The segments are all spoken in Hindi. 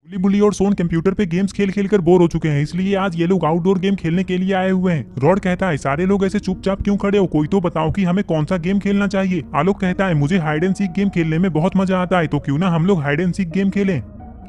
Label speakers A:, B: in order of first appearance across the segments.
A: बुली बुली और सोन कंप्यूटर पे गेम्स खेल खेल कर बोर हो चुके हैं, इसलिए आज ये लोग आउटडोर गेम खेलने के लिए आए हुए हैं। रॉड कहता है सारे लोग ऐसे चुपचाप क्यों खड़े हो, कोई तो बताओ कि हमें कौन सा गेम खेलना चाहिए। आलोक कहता है मुझे हाइड एंड सीक गेम खेलने में बहुत मजा आता है, तो क्यों ना हम लोग हाइड एंड सीक गेम खेलें।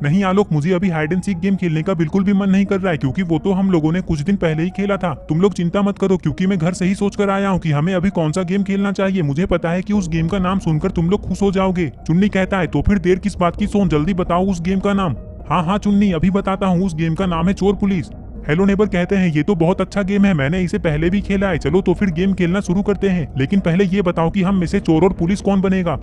A: नहीं आलोक, मुझे अभी हाइड एंड सीक गेम खेलने का बिल्कुल भी मन नहीं कर रहा है, क्योंकि वो तो हम लोगों ने कुछ दिन पहले ही खेला था। तुम लोग चिंता मत करो, क्योंकि मैं घर से ही सोच कर आया हूँ कि हमें अभी कौन सा गेम खेलना चाहिए। मुझे पता है कि उस गेम का नाम सुनकर तुम लोग खुश हो जाओगे। चुन्नी कहता है तो फिर देर किस बात की सोन, जल्दी बताओ उस गेम का नाम। हाँ हाँ चुन्नी, अभी बताता हूँ, उस गेम का नाम है चोर पुलिस। हेलो नेबर कहते हैं ये तो बहुत अच्छा गेम है, मैंने इसे पहले भी खेला है। चलो तो फिर गेम खेलना शुरू करते हैं, लेकिन पहले ये बताओ कि हम में से चोर और पुलिस कौन बनेगा।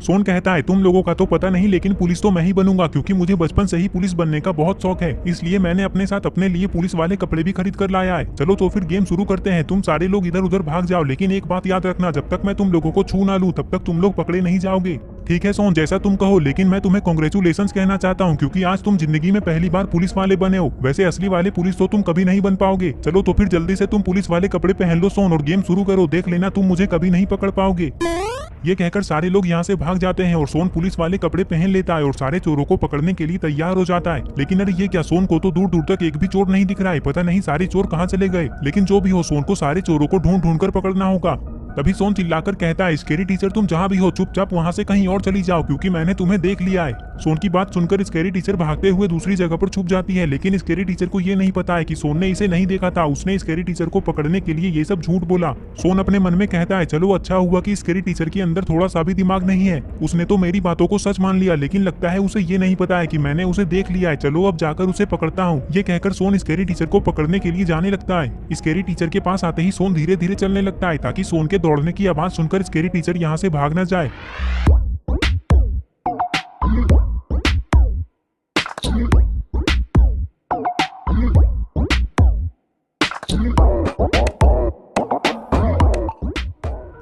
A: सोन कहता है तुम लोगों का तो पता नहीं, लेकिन पुलिस तो मैं ही बनूंगा, क्योंकि मुझे बचपन से ही पुलिस बनने का बहुत शौक है। इसलिए मैंने अपने साथ अपने लिए पुलिस वाले कपड़े भी खरीद कर लाया है। चलो तो फिर गेम शुरू करते हैं। तुम सारे लोग इधर उधर भाग जाओ, लेकिन एक बात याद रखना, जब तक मैं तुम लोगों को छू ना लूं तब तक तुम लोग पकड़े नहीं जाओगे। ठीक है सोन, जैसा तुम कहो, लेकिन मैं तुम्हें कांग्रेचुलेशंस कहना चाहता हूँ, क्योंकि आज तुम जिंदगी में पहली बार पुलिस वाले बने हो। वैसे असली वाले पुलिस तो तुम कभी नहीं बन पाओगे। चलो तो फिर जल्दी से तुम पुलिस वाले कपड़े पहन लो सोन, और गेम शुरू करो। देख लेना तुम मुझे कभी नहीं पकड़ पाओगे। ये कहकर सारे लोग यहाँ से भाग जाते हैं और सोन पुलिस वाले कपड़े पहन लेता है और सारे चोरों को पकड़ने के लिए तैयार हो जाता है। लेकिन अरे ये क्या, सोन को तो दूर दूर तक एक भी चोर नहीं दिख रहा है। पता नहीं सारे चोर कहाँ चले गए। लेकिन जो भी हो, सोन को सारे चोरों को ढूंढ ढूंढ कर पकड़ना होगा। तभी सोन चिल्लाकर कहता है स्केरी टीचर, तुम जहाँ भी हो चुपचाप वहाँ से कहीं और चली जाओ, क्योंकि मैंने तुम्हें देख लिया है। सोन की बात सुनकर स्केरी टीचर भागते हुए दूसरी जगह पर छुप जाती है, लेकिन स्केरी टीचर को ये नहीं पता है कि सोन ने इसे नहीं देखा था। उसने स्केरी टीचर को पकड़ने के लिए ये सब झूठ बोला। सोन अपने मन में कहता है चलो अच्छा हुआ कि स्केरी टीचर के अंदर थोड़ा सा भी दिमाग नहीं है, उसने तो मेरी बातों को सच मान लिया, लेकिन लगता है उसे ये नहीं पता है कि मैंने उसे देख लिया है। चलो अब जाकर उसे पकड़ता हूँ। ये कहकर सोन स्केरी टीचर को पकड़ने के लिए जाने लगता है। स्केरी टीचर के पास आते ही सोन धीरे धीरे चलने लगता है, ताकि सोन के दौड़ने की आवाज सुनकर स्केरी टीचर यहाँ से भाग न जाए।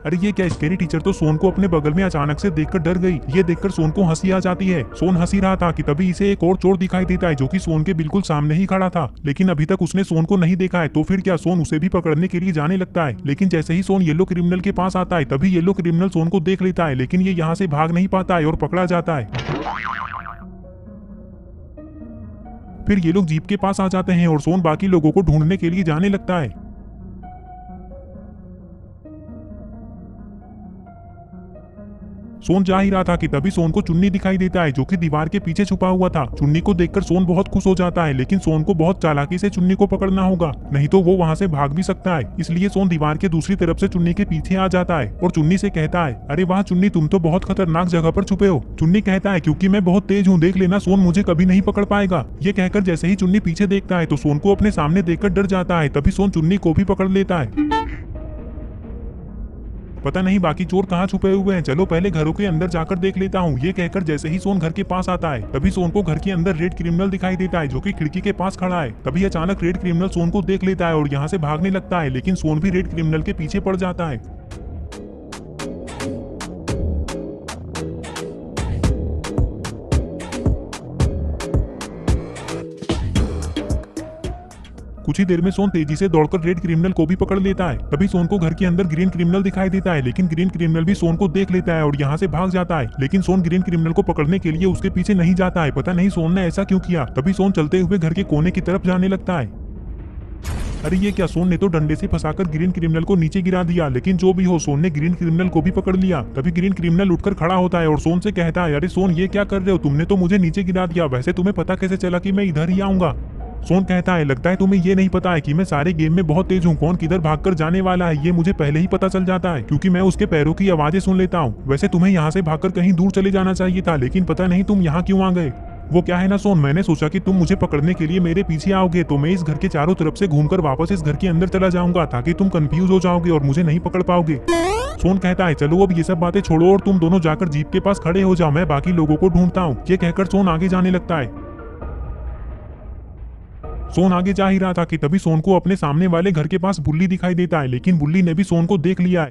A: अरे ये क्या, स्केरी टीचर तो सोन को अपने बगल में अचानक से देखकर डर गई। ये देखकर सोन को हंसी आ जाती है। सोन हंसी रहा था कि तभी इसे एक और चोर दिखाई देता है, जो कि सोन के बिल्कुल सामने ही खड़ा था, लेकिन अभी तक उसने सोन को नहीं देखा है। तो फिर क्या, सोन उसे भी पकड़ने के लिए जाने लगता है। लेकिन जैसे ही सोन येलो क्रिमिनल के पास आता है, तभी येलो क्रिमिनल सोन को देख लेता है, लेकिन ये यहाँ से भाग नहीं पाता है और पकड़ा जाता है। फिर ये लोग जीप के पास आ जाते हैं और सोन बाकी लोगों को ढूंढने के लिए जाने लगता है। सोन जा ही रहा था कि तभी सोन को चुन्नी दिखाई देता है, जो कि दीवार के पीछे छुपा हुआ था। चुन्नी को देखकर सोन बहुत खुश हो जाता है, लेकिन सोन को बहुत चालाकी से चुन्नी को पकड़ना होगा, नहीं तो वो वहां से भाग भी सकता है। इसलिए सोन दीवार के दूसरी तरफ से चुन्नी के पीछे आ जाता है और चुन्नी से कहता है अरे वाह चुन्नी, तुम तो बहुत खतरनाक जगह पर छुपे हो। चुन्नी कहता है क्योंकि मैं बहुत तेज हूँ, देख लेना सोन मुझे कभी नहीं पकड़ पाएगा। ये कहकर जैसे ही चुन्नी पीछे देखता है तो सोन को अपने सामने देखकर डर जाता है। तभी सोन चुन्नी को भी पकड़ लेता है। पता नहीं बाकी चोर कहाँ छुपे हुए हैं, चलो पहले घरों के अंदर जाकर देख लेता हूँ। ये कहकर जैसे ही सोन घर के पास आता है, तभी सोन को घर के अंदर रेड क्रिमिनल दिखाई देता है, जो कि खिड़की के पास खड़ा है। तभी अचानक रेड क्रिमिनल सोन को देख लेता है और यहाँ से भागने लगता है, लेकिन सोन भी रेड क्रिमिनल के पीछे पड़ जाता है। कुछ ही देर में सोन तेजी से दौड़कर रेड क्रिमिनल को भी पकड़ लेता है। तभी सोन को घर के अंदर ग्रीन क्रिमिनल दिखाई देता है, लेकिन ग्रीन क्रिमिनल भी सोन को देख लेता है और यहाँ से भाग जाता है। लेकिन सोन ग्रीन क्रिमिनल को पकड़ने के लिए उसके पीछे नहीं जाता है। पता नहीं सोन ने ऐसा क्यों किया। तभी सोन चलते हुए घर के कोने की तरफ जाने लगता है। अरे ये क्या, सोन ने तो डंडे से फंसाकर ग्रीन क्रिमिनल को नीचे गिरा दिया, लेकिन जो भी हो सोन ने ग्रीन क्रिमिनल को भी पकड़ लिया। तभी ग्रीन क्रिमिनल उठकर खड़ा होता है और सोन से कहता है अरे सोन, ये क्या कर रहे हो, तुमने तो मुझे नीचे गिरा दिया। वैसे तुम्हें पता कैसे चला कि मैं इधर ही आऊंगा। सोन कहता है लगता है तुम्हें ये नहीं पता है कि मैं सारे गेम में बहुत तेज हूँ, कौन किधर भागकर जाने वाला है ये मुझे पहले ही पता चल जाता है, क्योंकि मैं उसके पैरों की आवाजें सुन लेता हूँ। वैसे तुम्हें यहाँ से भागकर कहीं दूर चले जाना चाहिए था, लेकिन पता नहीं तुम यहाँ क्यों आ गए। वो क्या है ना सोन, मैंने सोचा कि तुम मुझे पकड़ने के लिए मेरे पीछे आओगे, तो मैं इस घर के चारों तरफ से घूमकर वापस इस घर के अंदर चला जाऊंगा, ताकि तुम कंफ्यूज हो जाओगे और मुझे नहीं पकड़ पाओगे। सोन कहता है चलो अब ये सब बातें छोड़ो और तुम दोनों जाकर जीप के पास खड़े हो जाओ, मैं बाकी लोगों को ढूंढता हूँ। ये कहकर सोन आगे जाने लगता है। सोन आगे जा ही रहा था कि तभी सोन को अपने सामने वाले घर के पास बुल्ली दिखाई देता है, लेकिन बुल्ली ने भी सोन को देख लिया है।